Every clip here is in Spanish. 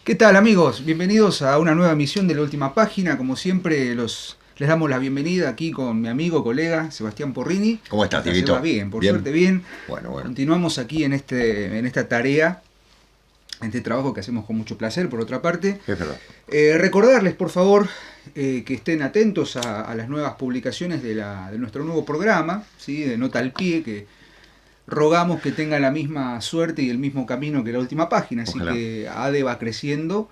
¿Qué tal, amigos? Bienvenidos a una nueva emisión de La Última Página. Como siempre, les damos la bienvenida aquí con mi amigo, colega, Sebastián Porrini. ¿Cómo estás, Seba? Dieguito? Bien, por ¿Bien? suerte bien. Bueno. Continuamos aquí en esta tarea, en este trabajo que hacemos con mucho placer, por otra parte. Es verdad. Recordarles, por favor, que estén atentos a las nuevas publicaciones de nuestro nuevo programa, ¿sí? De Nota al Pie, que rogamos que tenga la misma suerte y el mismo camino que La Última Página. Así Ojalá. que ADE va creciendo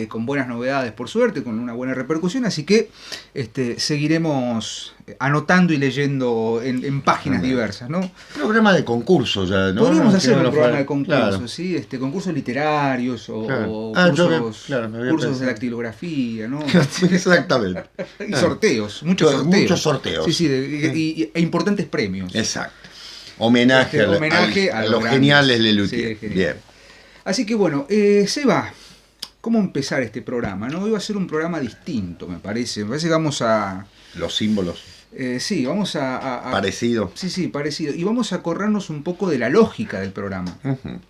con buenas novedades, por suerte, con una buena repercusión. Así que seguiremos anotando y leyendo en páginas diversas, ¿no? Programa de concurso ya, ¿no? Podríamos No, hacer que un no programa fuera- de concursos, Claro. ¿sí? Concursos literarios o Yo me había cursos de pensado. dactilografía, ¿no? Exactamente. Y sorteos, muchos sorteos. Muchos sorteos. Sí, e importantes premios. Exacto. Homenaje, Homenaje a a los los geniales grandes. Lelutier. Sí, genial. Bien. Así que bueno, Seba, ¿cómo empezar este programa? ¿No? Hoy va a ser un programa distinto, me parece. Me parece que vamos a... Los símbolos. sí, vamos Parecido. Sí, parecido. Y vamos a corrernos un poco de la lógica del programa. Ujú.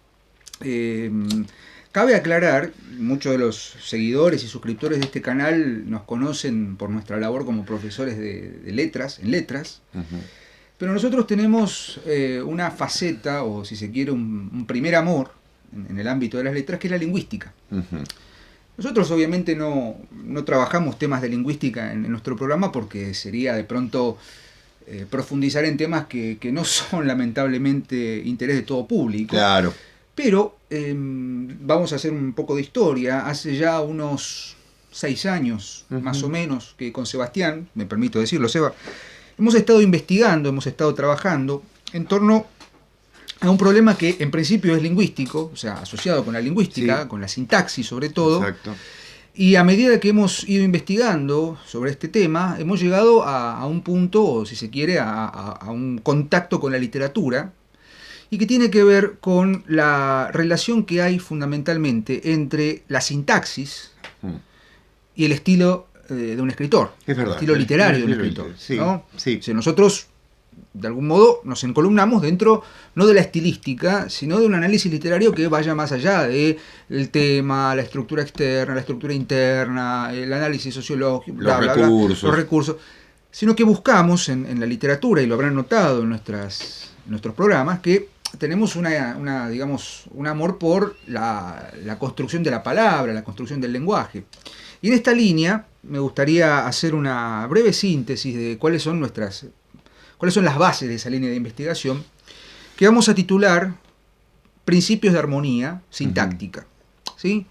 Cabe aclarar, muchos de los seguidores y suscriptores de este canal nos conocen por nuestra labor como profesores de letras, en letras. Ujú. Pero nosotros tenemos una faceta, o si se quiere, un primer amor en el ámbito de las letras, que es la lingüística. Ujú. Nosotros obviamente no trabajamos temas de lingüística en nuestro programa porque sería de pronto profundizar en temas que no son lamentablemente interés de todo público. Claro. Pero vamos a hacer un poco de historia. Hace ya unos 6 años, más o menos, que con Sebastián, me permito decirlo, Seba, hemos estado investigando, hemos estado trabajando en torno a un problema que en principio es lingüístico, o sea, asociado con la lingüística, Sí. con la sintaxis sobre todo. Exacto. Y a medida que hemos ido investigando sobre este tema, hemos llegado a un punto, o si se quiere, a un contacto con la literatura, y que tiene que ver con la relación que hay fundamentalmente entre la sintaxis Mm. y el estilo de un escritor, Es verdad. el estilo literario de un El escritor. sí, ¿no? sí. O sea, nosotros, de algún modo, nos encolumnamos dentro, no de la estilística, sino de un análisis literario que vaya más allá del tema, la estructura externa, la estructura interna, el análisis sociológico, Los recursos. los recursos, sino que buscamos en la literatura, y lo habrán notado en nuestros programas, que tenemos digamos, un amor por la construcción de la palabra, la construcción del lenguaje. Y en esta línea me gustaría hacer una breve síntesis de cuáles son las bases de esa línea de investigación, que vamos a titular Principios de Armonía Sintáctica. ¿Sí?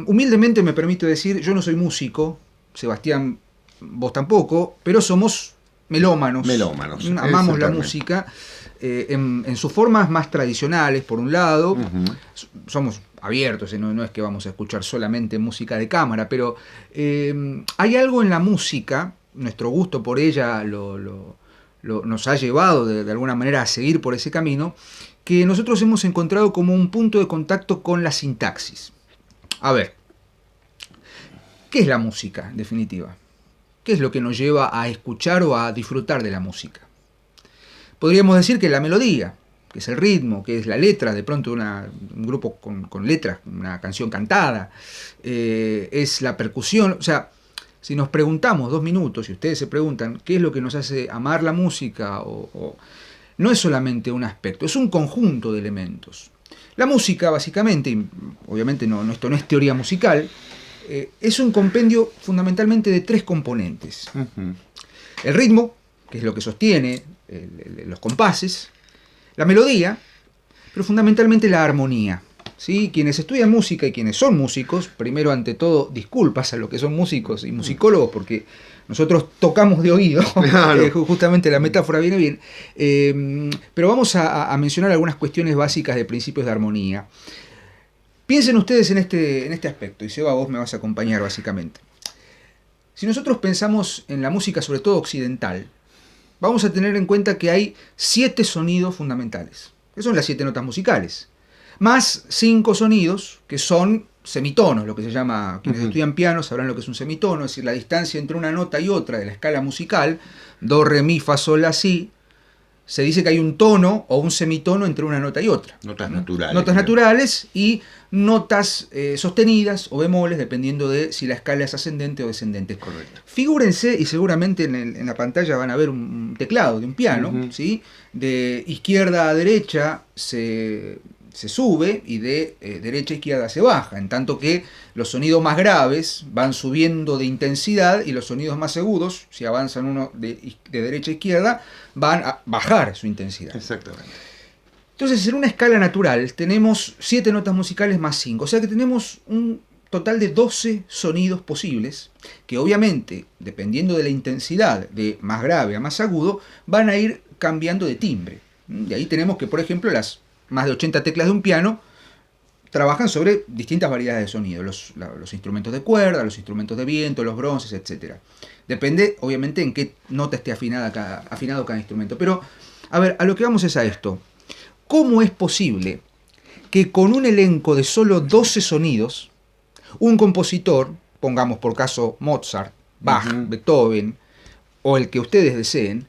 Humildemente me permito decir, yo no soy músico, Sebastián, vos tampoco, pero somos melómanos. Melómanos. Amamos la Exactamente. música en sus formas más tradicionales, por un lado. Ujú. Somos abiertos, no es que vamos a escuchar solamente música de cámara, pero hay algo en la música, nuestro gusto por ella nos ha llevado de alguna manera a seguir por ese camino, que nosotros hemos encontrado como un punto de contacto con la sintaxis. A ver, ¿qué es la música, en definitiva? ¿Qué es lo que nos lleva a escuchar o a disfrutar de la música? Podríamos decir que la melodía, que es el ritmo, que es la letra, de pronto un grupo con letras, una canción cantada, es la percusión. O sea, si nos preguntamos 2 minutos, y ustedes se preguntan qué es lo que nos hace amar la música, no es solamente un aspecto, es un conjunto de elementos. La música, básicamente, y obviamente esto no es teoría musical, es un compendio fundamentalmente de 3 componentes. Ujú. El ritmo, que es lo que sostiene los compases, la melodía, pero fundamentalmente la armonía. ¿Sí? Quienes estudian música y quienes son músicos, primero ante todo disculpas a los que son músicos y musicólogos, porque nosotros tocamos de oído, Claro. justamente la metáfora viene bien, pero vamos a mencionar algunas cuestiones básicas de principios de armonía. Piensen ustedes en este aspecto, y Seba, vos me vas a acompañar básicamente. Si nosotros pensamos en la música, sobre todo occidental, vamos a tener en cuenta que hay 7 sonidos fundamentales, que son las 7 notas musicales, más 5 sonidos que son semitonos, lo que se llama, quienes estudian piano sabrán lo que es un semitono, es decir, la distancia entre una nota y otra de la escala musical, do, re, mi, fa, sol, la, si, se dice que hay un tono o un semitono entre una nota y otra. Notas naturales. Notas naturales y notas sostenidas o bemoles, dependiendo de si la escala es ascendente o descendente. Correcto. Figúrense, y seguramente en la pantalla van a ver un teclado de un piano, ¿sí? De izquierda a derecha se sube y de derecha a izquierda se baja, en tanto que los sonidos más graves van subiendo de intensidad y los sonidos más agudos, si avanzan uno de derecha a izquierda, van a bajar su intensidad. Exactamente. Entonces, en una escala natural tenemos 7 notas musicales más 5, o sea que tenemos un total de 12 sonidos posibles, que obviamente, dependiendo de la intensidad de más grave a más agudo, van a ir cambiando de timbre. De ahí tenemos que, por ejemplo, las más de 80 teclas de un piano trabajan sobre distintas variedades de sonido, los instrumentos de cuerda, los instrumentos de viento, los bronces, etc. Depende, obviamente, en qué nota esté afinado cada instrumento. Pero, a ver, a lo que vamos es a esto. ¿Cómo es posible que con un elenco de solo 12 sonidos, un compositor, pongamos por caso Mozart, Bach, Beethoven, o el que ustedes deseen,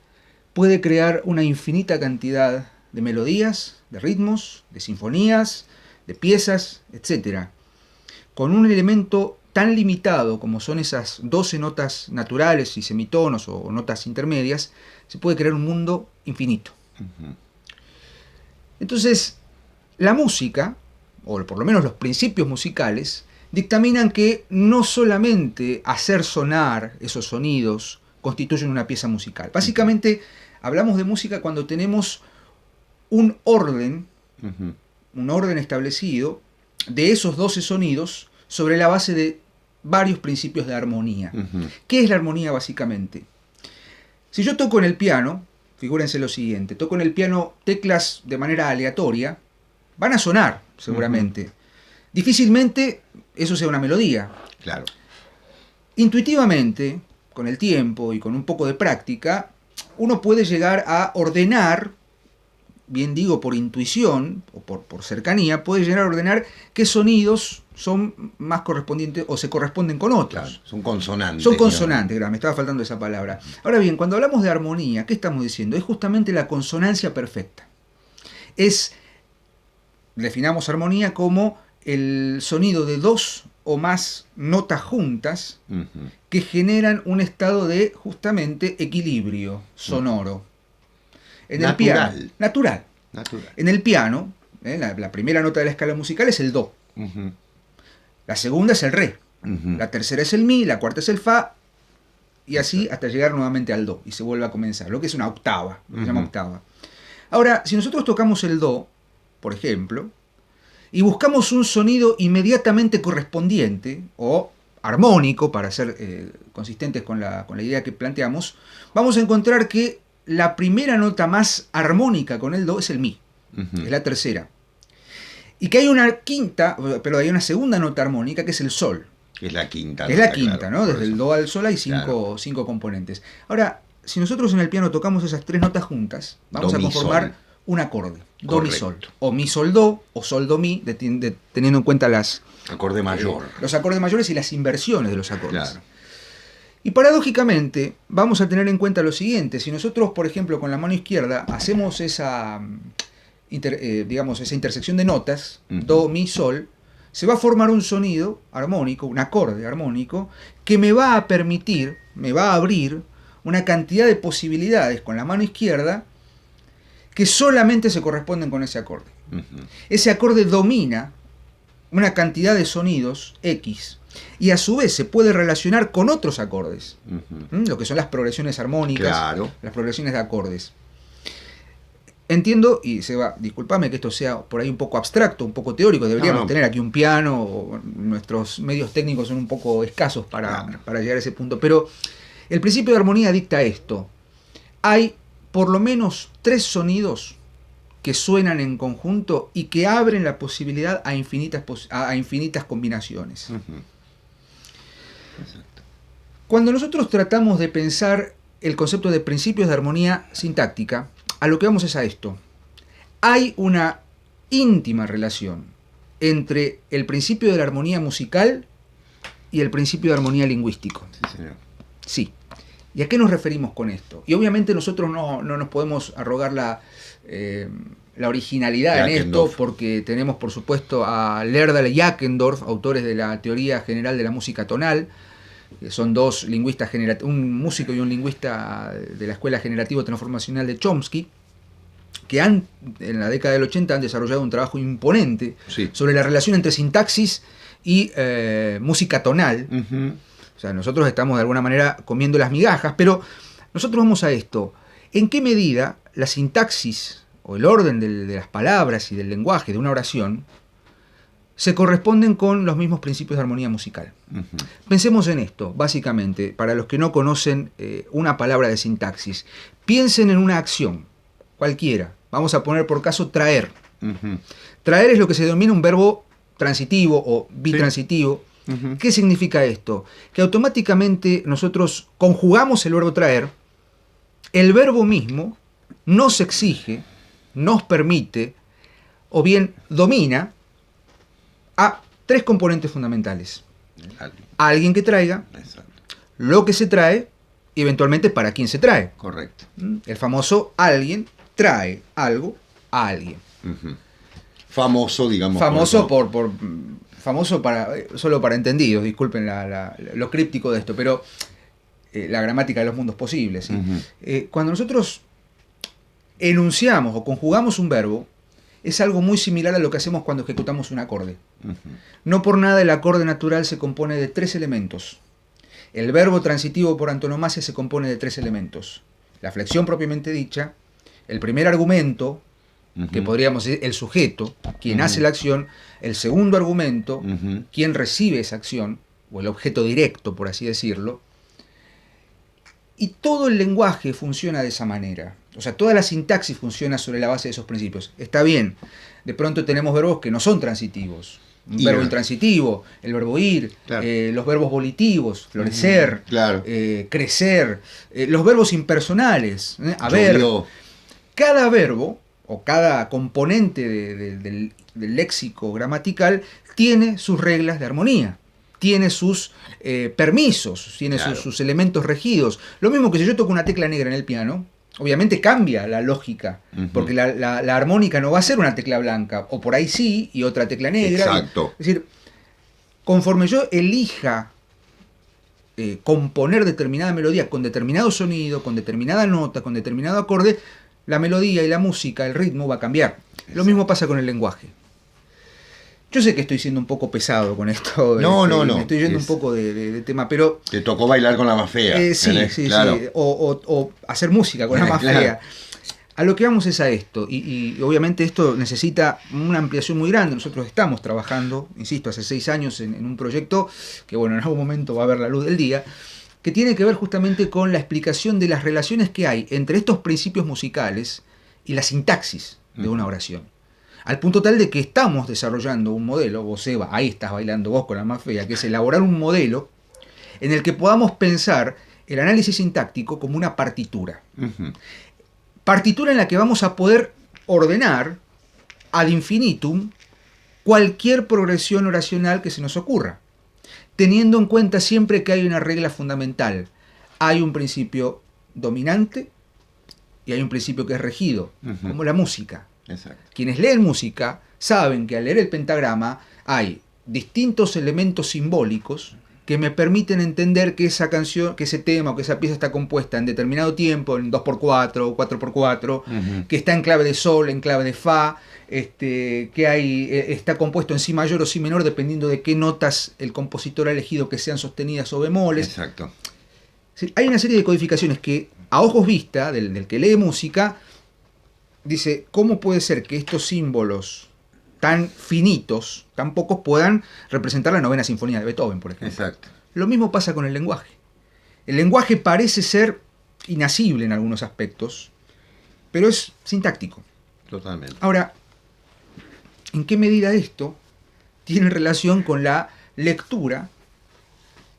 puede crear una infinita cantidad de melodías, de ritmos, de sinfonías, de piezas, etc., con un elemento tan limitado como son esas 12 notas naturales y semitonos o notas intermedias? Se puede crear un mundo infinito. Entonces, la música, o por lo menos los principios musicales, dictaminan que no solamente hacer sonar esos sonidos constituyen una pieza musical. Básicamente, hablamos de música cuando tenemos un orden establecido de esos 12 sonidos sobre la base de varios principios de armonía. ¿Qué es la armonía básicamente? Si yo toco en el piano, figúrense lo siguiente, toco en el piano teclas de manera aleatoria, van a sonar seguramente. Difícilmente eso sea una melodía. Claro. Intuitivamente, con el tiempo y con un poco de práctica, uno puede llegar a ordenar, bien digo por intuición o por cercanía, puede llegar a ordenar qué sonidos son más correspondientes o se corresponden con otros. Claro, son consonantes. Son consonantes, me estaba faltando esa palabra. Ahora bien, cuando hablamos de armonía, ¿qué estamos diciendo? Es justamente la consonancia perfecta. Definamos armonía como el sonido de 2 o más notas juntas que generan un estado de, justamente, equilibrio sonoro. En el piano, natural. En el piano, la primera nota de la escala musical es el do. La segunda es el re. La tercera es el mi, la cuarta es el fa, y así hasta llegar nuevamente al do, y se vuelve a comenzar, lo que es una octava, se llama octava. Ahora, si nosotros tocamos el do, por ejemplo, y buscamos un sonido inmediatamente correspondiente, o armónico, para ser consistentes con la idea que planteamos, vamos a encontrar que la primera nota más armónica con el do es el mi, es la tercera. Y que hay hay una segunda nota armónica que es el sol. Que es la quinta. Que es la quinta, claro, ¿no? Desde el do al sol hay cinco componentes. Ahora, si nosotros en el piano tocamos esas 3 notas juntas, vamos a conformar un acorde. Do, mi, sol. O mi, sol, do, o sol, do, mi, teniendo en cuenta acorde mayor. Los acordes mayores y las inversiones de los acordes. Claro. Y paradójicamente, vamos a tener en cuenta lo siguiente. Si nosotros, por ejemplo, con la mano izquierda hacemos esa intersección de notas, do, mi, sol, se va a formar un sonido armónico, un acorde armónico, que me va a permitir, me va a abrir una cantidad de posibilidades con la mano izquierda que solamente se corresponden con ese acorde. Ese acorde domina una cantidad de sonidos X y a su vez se puede relacionar con otros acordes, lo que son las progresiones armónicas, las progresiones de acordes. Entiendo, y Seba, discúlpame que esto sea por ahí un poco abstracto, un poco teórico, deberíamos tener aquí un piano, nuestros medios técnicos son un poco escasos para llegar a ese punto, pero el principio de armonía dicta esto: hay por lo menos 3 sonidos que suenan en conjunto y que abren la posibilidad a infinitas combinaciones. Cuando nosotros tratamos de pensar el concepto de principios de armonía sintáctica, a lo que vamos es a esto. Hay una íntima relación entre el principio de la armonía musical y el principio de armonía lingüístico. Sí, señor. Sí. ¿Y a qué nos referimos con esto? Y obviamente nosotros no nos podemos arrogar la originalidad en esto, porque tenemos por supuesto a Lerdahl y Jackendorf, autores de la teoría general de la música tonal, que son dos lingüistas, un músico y un lingüista de la escuela generativo-transformacional de Chomsky, que en la década del 80 han desarrollado un trabajo imponente sobre la relación entre sintaxis y música tonal. O sea, nosotros estamos de alguna manera comiendo las migajas, pero nosotros vamos a esto. ¿En qué medida la sintaxis o el orden de las palabras y del lenguaje de una oración se corresponden con los mismos principios de armonía musical? Pensemos en esto, básicamente, para los que no conocen una palabra de sintaxis. Piensen en una acción, cualquiera. Vamos a poner por caso traer. Traer es lo que se denomina un verbo transitivo o bitransitivo. ¿Qué significa esto? Que automáticamente nosotros conjugamos el verbo traer, el verbo mismo nos exige, nos permite, o bien domina a tres componentes fundamentales. Alguien que traiga, lo que se trae y eventualmente para quién se trae. Correcto. El famoso alguien trae algo a alguien. Famoso, digamos. Famoso famoso solo para entendidos, disculpen lo críptico de esto, pero la gramática de los mundos posibles. ¿Sí? Cuando nosotros enunciamos o conjugamos un verbo, es algo muy similar a lo que hacemos cuando ejecutamos un acorde. No por nada el acorde natural se compone de 3 elementos. El verbo transitivo por antonomasia se compone de 3 elementos. La flexión propiamente dicha, el primer argumento, que podríamos decir el sujeto, quien hace la acción, el segundo argumento, quien recibe esa acción, o el objeto directo, por así decirlo. Y todo el lenguaje funciona de esa manera. O sea, toda la sintaxis funciona sobre la base de esos principios. Está bien, de pronto tenemos verbos que no son transitivos. Un verbo intransitivo, el verbo ir, los verbos volitivos, florecer, crecer, los verbos impersonales, haber. Cada verbo o cada componente del léxico gramatical tiene sus reglas de armonía, tiene sus permisos, tiene sus elementos regidos. Lo mismo que si yo toco una tecla negra en el piano, obviamente cambia la lógica, porque la armónica no va a ser una tecla blanca, o por ahí sí, y otra tecla negra. Exacto. Es decir, conforme yo elija componer determinada melodía con determinado sonido, con determinada nota, con determinado acorde, la melodía y la música, el ritmo va a cambiar. Lo mismo pasa con el lenguaje. Yo sé que estoy siendo un poco pesado con esto. No. Me estoy yendo un poco de tema, pero... Te tocó bailar con la más fea. Sí. O hacer música con la más fea. A lo que vamos es a esto. Y obviamente esto necesita una ampliación muy grande. Nosotros estamos trabajando, insisto, hace 6 años en un proyecto que, bueno, en algún momento va a ver la luz del día, que tiene que ver justamente con la explicación de las relaciones que hay entre estos principios musicales y la sintaxis de una oración. Al punto tal de que estamos desarrollando un modelo, vos Eva, ahí estás bailando vos con la más fea, que es elaborar un modelo en el que podamos pensar el análisis sintáctico como una partitura. Partitura en la que vamos a poder ordenar ad infinitum cualquier progresión oracional que se nos ocurra, teniendo en cuenta siempre que hay una regla fundamental. Hay un principio dominante y hay un principio que es regido, como la música. Exacto. Quienes leen música saben que al leer el pentagrama hay distintos elementos simbólicos que me permiten entender que esa canción, que ese tema o que esa pieza está compuesta en determinado tiempo, en 2x4 o 4x4, que está en clave de sol, en clave de fa, que está compuesto en si mayor o si menor dependiendo de qué notas el compositor ha elegido que sean sostenidas o bemoles. Exacto. Hay una serie de codificaciones que a ojos vista del que lee música dice, ¿cómo puede ser que estos símbolos tan finitos, tan pocos, puedan representar la 9ª sinfonía de Beethoven, por ejemplo? Exacto. Lo mismo pasa con el lenguaje. El lenguaje parece ser inasible en algunos aspectos, pero es sintáctico. Totalmente. Ahora, ¿en qué medida esto tiene relación con la lectura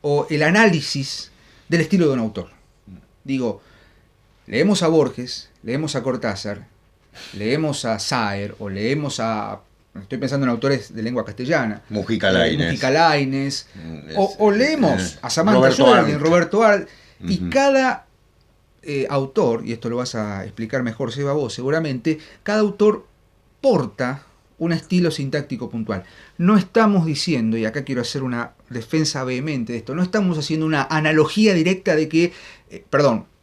o el análisis del estilo de un autor? Digo, leemos a Borges, leemos a Cortázar, leemos a Saer o leemos a... Estoy pensando en autores de lengua castellana. Mujica Lainez. O leemos a Samantha Schweblin, Roberto Arlt. Y cada autor, y esto lo vas a explicar mejor, Seba, vos seguramente, cada autor porta un estilo sintáctico puntual. No estamos diciendo, y acá quiero hacer una defensa vehemente de esto, no estamos haciendo una analogía directa de que,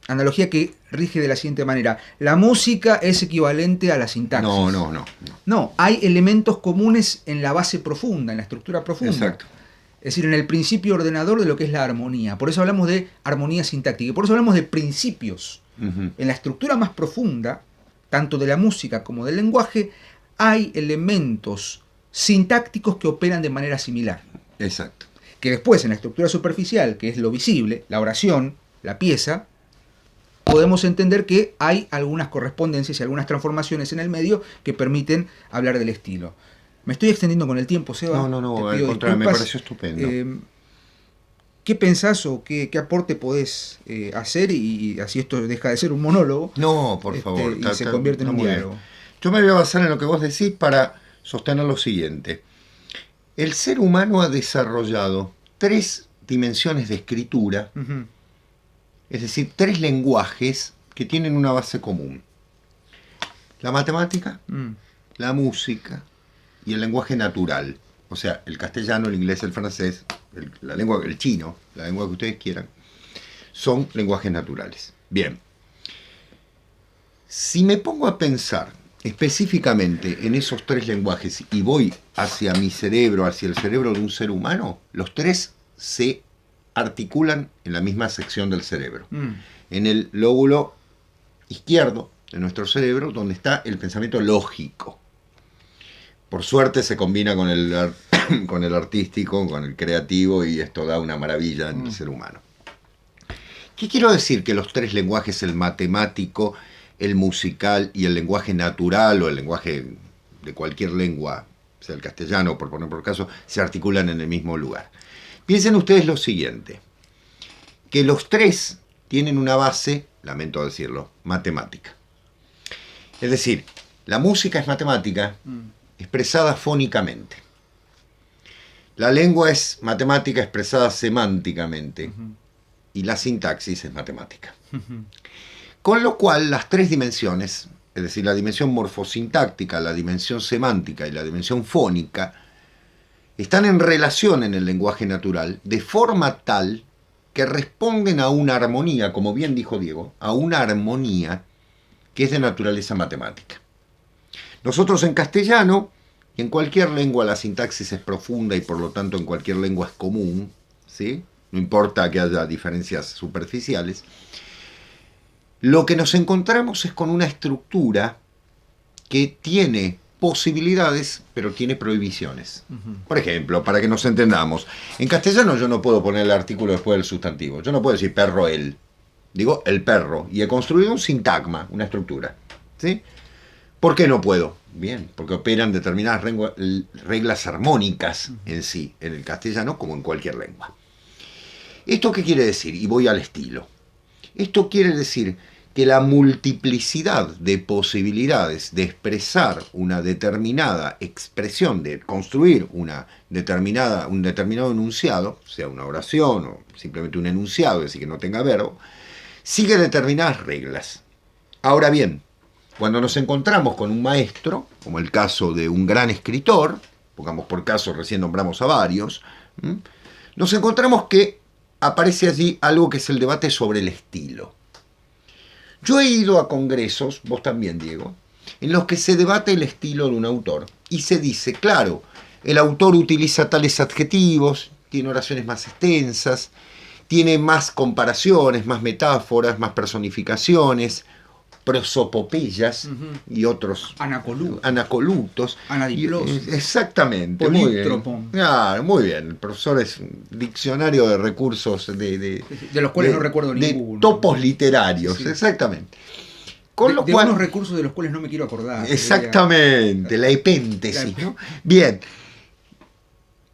analogía que rige de la siguiente manera: la música es equivalente a la sintaxis. No. No, hay elementos comunes en la base profunda, en la estructura profunda. Exacto. Es decir, en el principio ordenador de lo que es la armonía. Por eso hablamos de armonía sintáctica. Y por eso hablamos de principios. En la estructura más profunda, tanto de la música como del lenguaje, hay elementos sintácticos que operan de manera similar. Exacto. Que después, en la estructura superficial, que es lo visible, la oración, la pieza, podemos entender que hay algunas correspondencias y algunas transformaciones en el medio que permiten hablar del estilo. Me estoy extendiendo con el tiempo, Seba. No, al contrario, me pareció estupendo. ¿Qué pensás o qué aporte podés hacer y así esto deja de ser un monólogo? No, por favor. Y se convierte en un diálogo. Yo me voy a basar en lo que vos decís para sostener lo siguiente. El ser humano ha desarrollado 3 dimensiones de escritura, es decir, 3 lenguajes que tienen una base común. La matemática, la música y el lenguaje natural. O sea, el castellano, el inglés, el francés, el chino, la lengua que ustedes quieran, son lenguajes naturales. Bien. Si me pongo a pensar específicamente en esos 3 lenguajes y voy hacia mi cerebro, hacia el cerebro de un ser humano, los 3 se articulan en la misma sección del cerebro. En el lóbulo izquierdo de nuestro cerebro, donde está el pensamiento lógico. Por suerte se combina con el artístico, con el creativo, y esto da una maravilla en el ser humano. ¿Qué quiero decir? Que los 3 lenguajes, el matemático, el musical y el lenguaje natural, o el lenguaje de cualquier lengua, sea el castellano, por poner por caso, se articulan en el mismo lugar. Piensen ustedes lo siguiente, que los 3 tienen una base, lamento decirlo, matemática. Es decir, la música es matemática expresada fónicamente. La lengua es matemática expresada semánticamente. Y la sintaxis es matemática. Con lo cual, las 3 dimensiones, es decir, la dimensión morfosintáctica, la dimensión semántica y la dimensión fónica, están en relación en el lenguaje natural de forma tal que responden a una armonía, como bien dijo Diego, a una armonía que es de naturaleza matemática. Nosotros en castellano, y en cualquier lengua la sintaxis es profunda y por lo tanto en cualquier lengua es común, ¿sí? No importa que haya diferencias superficiales, lo que nos encontramos es con una estructura que tiene posibilidades, pero tiene prohibiciones. Por ejemplo, para que nos entendamos, en castellano yo no puedo poner el artículo después del sustantivo. Yo no puedo decir perro él. Digo el perro. Y he construido un sintagma, una estructura. ¿Sí? ¿Por qué no puedo? Bien, porque operan determinadas reglas armónicas en sí, en el castellano como en cualquier lengua. ¿Esto qué quiere decir? Y voy al estilo. Esto quiere decir que la multiplicidad de posibilidades de expresar una determinada expresión, de construir un determinado enunciado, sea una oración o simplemente un enunciado, es decir, que no tenga verbo, sigue determinadas reglas. Ahora bien, cuando nos encontramos con un maestro, como el caso de un gran escritor, pongamos por caso, recién nombramos a varios, nos encontramos que aparece allí algo que es el debate sobre el estilo. Yo he ido a congresos, vos también, Diego, en los que se debate el estilo de un autor y se dice, claro, el autor utiliza tales adjetivos, tiene oraciones más extensas, tiene más comparaciones, más metáforas, más personificaciones, prosopopeyas y otros anacolutos. Anadiplos. Exactamente. Polítropon. Muy bien. El profesor es un diccionario de recursos de los cuales no recuerdo ninguno. De topos literarios, sí. Exactamente. Con lo cual, unos recursos de los cuales no me quiero acordar. Exactamente, la epéntesis. Claro. ¿No? Bien.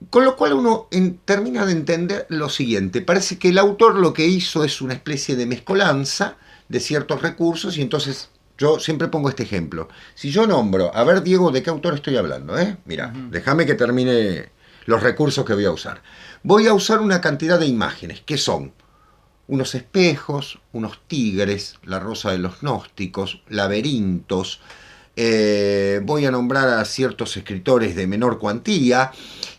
Con lo cual uno termina de entender lo siguiente. Parece que el autor lo que hizo es una especie de mezcolanza de ciertos recursos, y entonces yo siempre pongo este ejemplo. Si yo nombro, a ver, Diego, ¿de qué autor estoy hablando? Mira, déjame que termine los recursos que voy a usar. Voy a usar una cantidad de imágenes, que son unos espejos, unos tigres, la rosa de los gnósticos, laberintos. Voy a nombrar a ciertos escritores de menor cuantía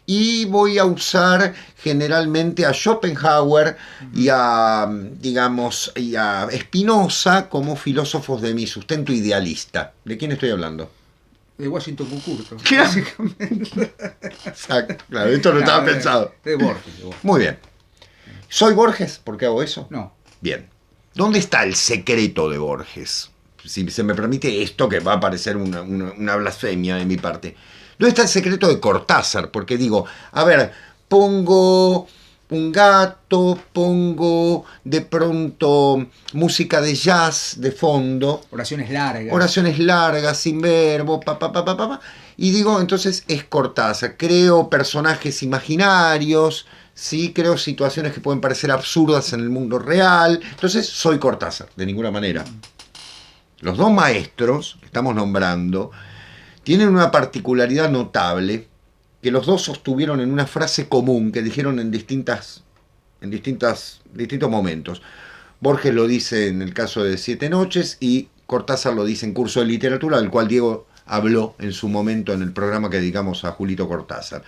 y voy a usar generalmente a Schopenhauer y a, digamos, y a Spinoza como filósofos de mi sustento idealista. ¿De quién estoy hablando? De Washington Cucurto. Exacto, claro, esto no estaba pensado. De Borges. Muy bien. ¿Soy Borges? ¿Por qué hago eso? No. Bien. ¿Dónde está el secreto de Borges? Si se me permite esto, que va a parecer una blasfemia de mi parte. ¿Dónde está el secreto de Cortázar? Porque digo, a ver, pongo un gato, pongo de pronto música de jazz de fondo. Oraciones largas. Oraciones largas, sin verbo, y digo, entonces es Cortázar. Creo personajes imaginarios, ¿sí? Creo situaciones que pueden parecer absurdas en el mundo real. Entonces soy Cortázar, de ninguna manera. Los dos maestros que estamos nombrando tienen una particularidad notable que los dos sostuvieron en una frase común que dijeron en distintos momentos. Borges lo dice en el caso de Siete Noches y Cortázar lo dice en Curso de Literatura, del cual Diego habló en su momento en el programa que dedicamos a Julito Cortázar.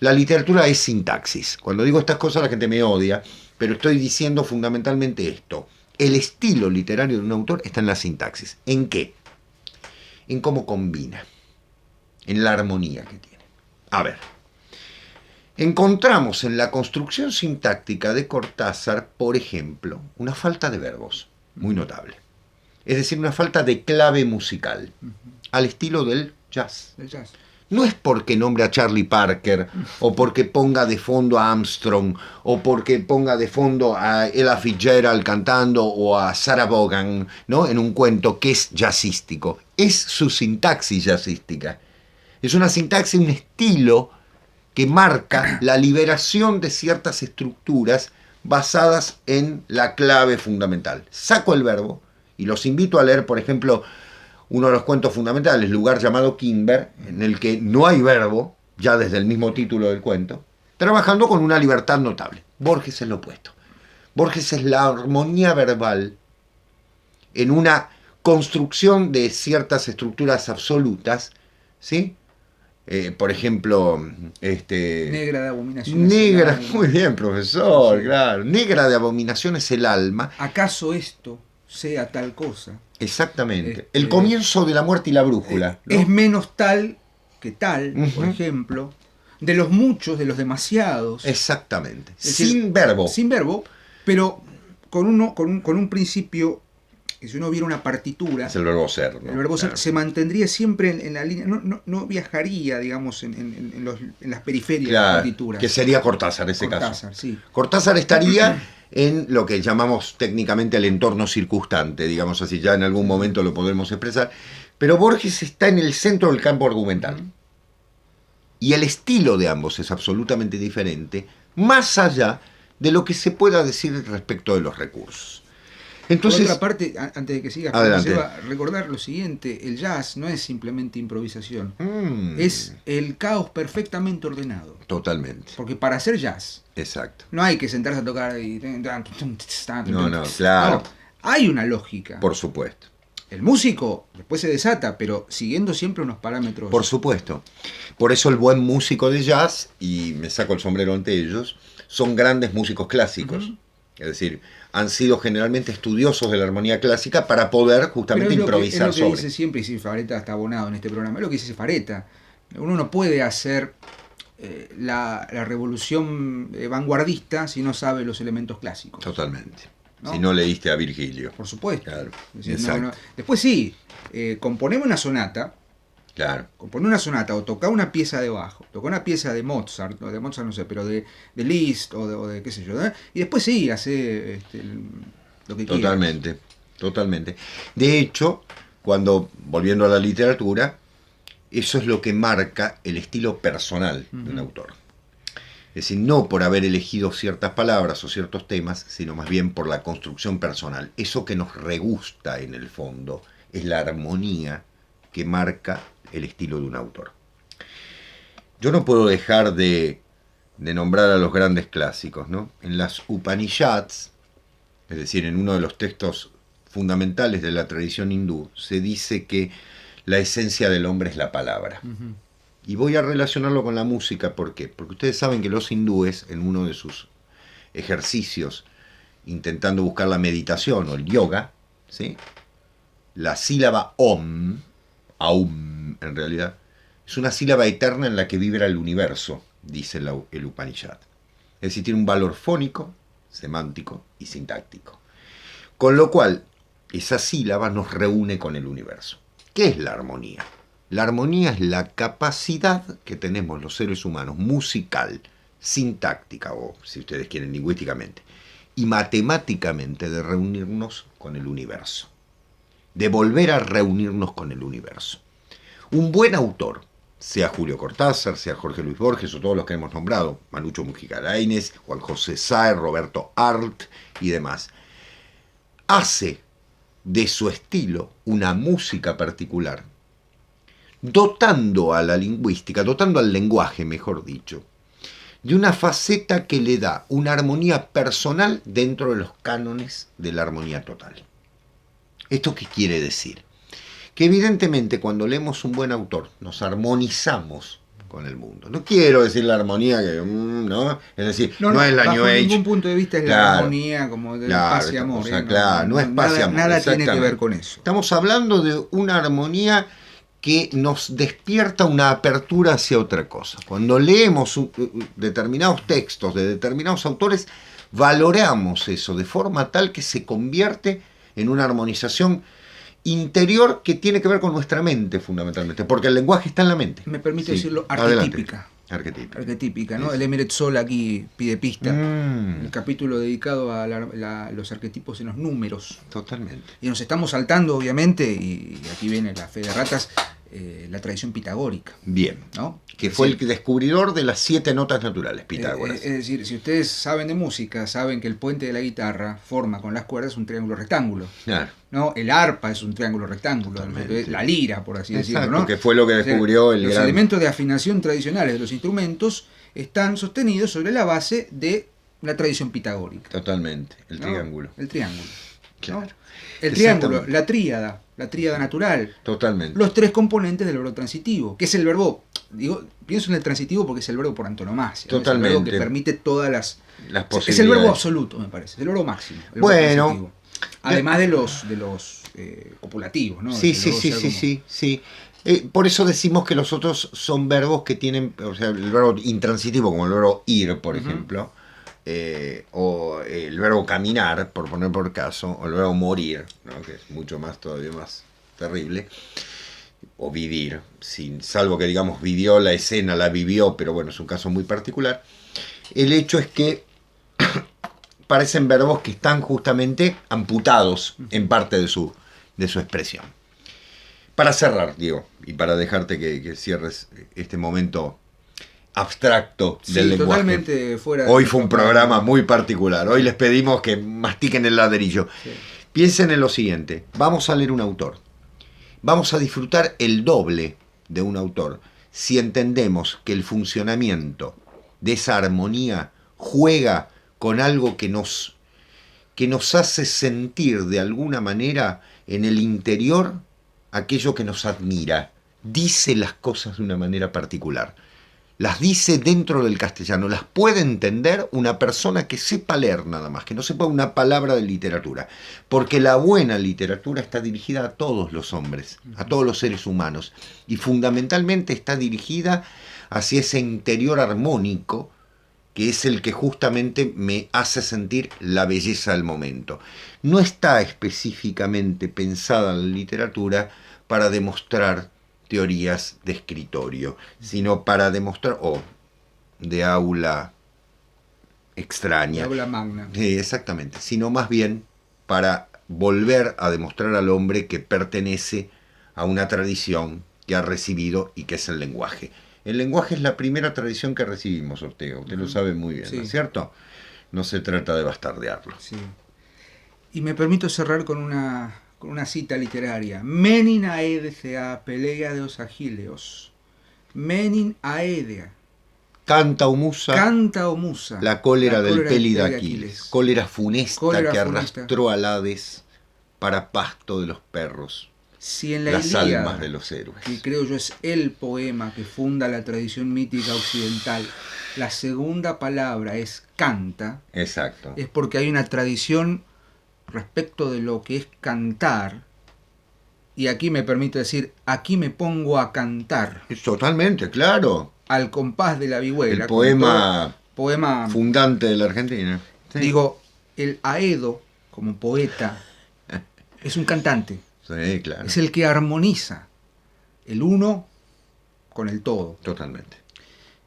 La literatura es sintaxis. Cuando digo estas cosas la gente me odia, pero estoy diciendo fundamentalmente esto. El estilo literario de un autor está en la sintaxis. ¿En qué? En cómo combina, en la armonía que tiene. A ver, encontramos en la construcción sintáctica de Cortázar, por ejemplo, una falta de verbos muy notable. Es decir, una falta de clave musical, al estilo del jazz. El jazz. No es porque nombre a Charlie Parker, o porque ponga de fondo a Armstrong, o porque ponga de fondo a Ella Fitzgerald cantando, o a Sarah Vaughan, ¿no? En un cuento que es jazzístico. Es su sintaxis jazzística. Es una sintaxis, un estilo que marca la liberación de ciertas estructuras basadas en la clave fundamental. Saco el verbo y los invito a leer, por ejemplo, uno de los cuentos fundamentales, Lugar llamado Kimber, en el que no hay verbo, ya desde el mismo título del cuento, trabajando con una libertad notable. Borges es lo opuesto. Borges es la armonía verbal en una construcción de ciertas estructuras absolutas, ¿sí? Por ejemplo, Negra de abominaciones. Negra, muy bien, profesor, sí. Claro. Negra de abominaciones el alma. ¿Acaso esto sea tal cosa? Exactamente. El comienzo de la muerte y la brújula, ¿no? Es menos tal que tal, por ejemplo, de los muchos, de los demasiados. Exactamente. Es decir, sin verbo. Sin verbo, pero con un principio, que si uno viera una partitura, es el verbo ser, ¿no? El verbo claro. ser se mantendría siempre en la línea, no viajaría, digamos, en las periferias de la partitura. Que sería Cortázar ese Cortázar, caso. Sí. Cortázar estaría en lo que llamamos técnicamente el entorno circunstante, digamos así, ya en algún momento lo podremos expresar, pero Borges está en el centro del campo argumental. Y el estilo de ambos es absolutamente diferente, más allá de lo que se pueda decir respecto de los recursos. Entonces, por otra parte, antes de que sigas, recordar lo siguiente: el jazz no es simplemente improvisación, es el caos perfectamente ordenado. Totalmente. Porque para hacer jazz, exacto, no hay que sentarse a tocar y... No, claro. No, hay una lógica. Por supuesto. El músico después se desata, pero siguiendo siempre unos parámetros. Por supuesto. Por eso el buen músico de jazz, y me saco el sombrero ante ellos, son grandes músicos clásicos. Es decir, han sido generalmente estudiosos de la armonía clásica para poder justamente improvisar sobre. Es lo que dice siempre, y si Fareta está abonado en este programa, es lo que dice Fareta. Uno no puede hacer la revolución vanguardista si no sabe los elementos clásicos. Totalmente. ¿No? Si no leíste a Virgilio. Por supuesto. Claro. Decir, no. Después sí, componemos una sonata. Claro. Componer una sonata o tocar una pieza de bajo, tocar una pieza de Mozart, o de Mozart no sé, pero de Liszt o de qué sé yo, ¿eh? Y después sí, hace lo que quieras. Totalmente, totalmente. De hecho, volviendo a la literatura, eso es lo que marca el estilo personal de un autor. Es decir, no por haber elegido ciertas palabras o ciertos temas, sino más bien por la construcción personal. Eso que nos regusta en el fondo es la armonía que marca el estilo de un autor. Yo no puedo dejar de nombrar a los grandes clásicos, ¿no? En las Upanishads Es decir, en uno de los textos fundamentales de la tradición hindú se dice que la esencia del hombre es la palabra. Ujú. Y voy a relacionarlo con la música, ¿por qué? Porque ustedes saben que los hindúes, en uno de sus ejercicios, intentando buscar la meditación o el yoga, ¿sí? La sílaba Om, Aum en realidad, es una sílaba eterna en la que vibra el universo, dice el Upanishad. Es decir, tiene un valor fónico, semántico y sintáctico. Con lo cual, esa sílaba nos reúne con el universo. ¿Qué es la armonía? La armonía es la capacidad que tenemos los seres humanos, musical, sintáctica, o si ustedes quieren lingüísticamente, y matemáticamente, de reunirnos con el universo. De volver a reunirnos con el universo. Un buen autor, sea Julio Cortázar, sea Jorge Luis Borges o todos los que hemos nombrado, Manucho Mujica Lainez, Juan José Sáez, Roberto Arlt y demás, hace de su estilo una música particular, dotando a la lingüística, dotando al lenguaje, mejor dicho, de una faceta que le da una armonía personal dentro de los cánones de la armonía total. ¿Esto qué quiere decir? Que evidentemente cuando leemos un buen autor nos armonizamos con el mundo. No quiero decir la armonía que no, es decir, no es la bajo New Age. ningún punto de vista es la armonía como de paz y amor. No es paz y amor. Nada tiene que ver con eso. Estamos hablando de una armonía que nos despierta una apertura hacia otra cosa. Cuando leemos determinados textos de determinados autores, valoramos eso de forma tal que se convierte en una armonización interior que tiene que ver con nuestra mente fundamentalmente, porque el lenguaje está en la mente. Me permite decirlo, arquetípica. Arquetípica, ¿no? El Emeret Sol aquí pide pista. El capítulo dedicado a los arquetipos en los números. Totalmente. Y nos estamos saltando, obviamente, y aquí viene la fe de ratas, la tradición pitagórica. Bien. ¿No? Que fue el descubridor de las 7 notas naturales, Pitágoras. Es decir, si ustedes saben de música, saben que el puente de la guitarra forma con las cuerdas un triángulo rectángulo. Claro. ¿No? El arpa es un triángulo rectángulo. La lira, por así decirlo. ¿No? Que fue lo que descubrió los elementos de afinación tradicionales de los instrumentos están sostenidos sobre la base de la tradición pitagórica. Totalmente. El triángulo. El triángulo. Claro. ¿No? El triángulo, la tríada natural. Totalmente. Los 3 componentes del verbo transitivo, que es el verbo, pienso en el transitivo porque es el verbo por antonomasia. Totalmente. Es el verbo que permite todas las posibilidades. Es el verbo absoluto, me parece, es el verbo máximo. El bueno. verbo además de los copulativos, ¿no? Sí. Por eso decimos que los otros son verbos que tienen, o sea, el verbo intransitivo, como el verbo ir, por ejemplo, o el verbo caminar, por poner por caso, o el verbo morir, ¿no? Que es mucho más, todavía más terrible, o vivir, salvo que digamos vivió la escena, la vivió, pero bueno, es un caso muy particular. El hecho es que parecen verbos que están justamente amputados en parte de su expresión. Para cerrar, Diego, y para dejarte que cierres este momento abstracto del lenguaje. Totalmente fuera. Hoy fue un programa muy particular. Hoy les pedimos que mastiquen el ladrillo. Sí. Piensen en lo siguiente. Vamos a leer un autor. Vamos a disfrutar el doble de un autor si entendemos que el funcionamiento de esa armonía juega con algo que nos hace sentir de alguna manera en el interior aquello que nos admira. Dice las cosas de una manera particular. Las dice dentro del castellano, las puede entender una persona que sepa leer nada más, que no sepa una palabra de literatura, porque la buena literatura está dirigida a todos los hombres, a todos los seres humanos, y fundamentalmente está dirigida hacia ese interior armónico, que es el que justamente me hace sentir la belleza del momento. No está específicamente pensada la literatura para demostrar teorías de escritorio, sino para demostrar, de aula extraña. De aula magna. Exactamente, sino más bien para volver a demostrar al hombre que pertenece a una tradición que ha recibido y que es el lenguaje. El lenguaje es la primera tradición que recibimos, Ortega, usted lo sabe muy bien, ¿no es cierto? No se trata de bastardearlo. Sí. Y me permito cerrar con una cita literaria. Menin aedea peleiadeos agileos. Menin aedea. Canta o musa. Canta o musa. La cólera del peli de Aquiles. Cólera funesta Cólera que funesta. arrastró al Hades para pasto de los perros. Si en la Las Ilíada, almas de los héroes. que creo yo es el poema que funda la tradición mítica occidental, la segunda palabra es canta, Exacto. es porque hay una tradición respecto de lo que es cantar, y aquí me permito decir, aquí me pongo a cantar Es totalmente, claro. al compás de la vihuela. El poema poema fundante de la Argentina. Sí. digo, el Aedo como poeta es un cantante, Sí, claro. es el que armoniza el uno con el todo. Totalmente.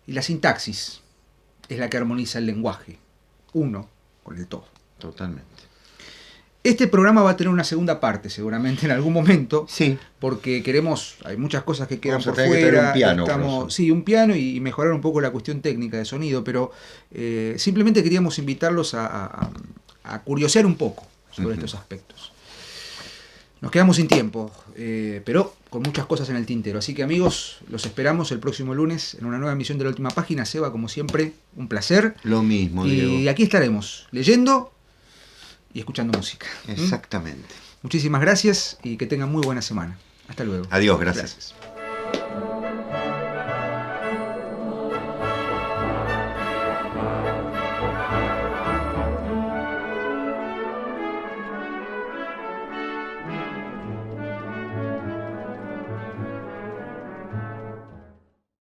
Y la sintaxis es la que armoniza el lenguaje, uno con el todo. Totalmente. Este programa va a tener una segunda parte seguramente en algún momento, Sí. porque queremos, hay muchas cosas que quedan Vamos a por tener que tener fuera, un piano, grosso. sí, un piano y mejorar un poco la cuestión técnica de sonido, pero simplemente queríamos invitarlos a curiosear un poco sobre estos aspectos. Nos quedamos sin tiempo, pero con muchas cosas en el tintero. Así que amigos, los esperamos el próximo lunes en una nueva emisión de La Última Página. Seba, como siempre, un placer. Lo mismo, Y Diego. aquí estaremos, leyendo y escuchando música. Exactamente. Muchísimas gracias y que tengan muy buena semana. Hasta luego. Adiós, gracias.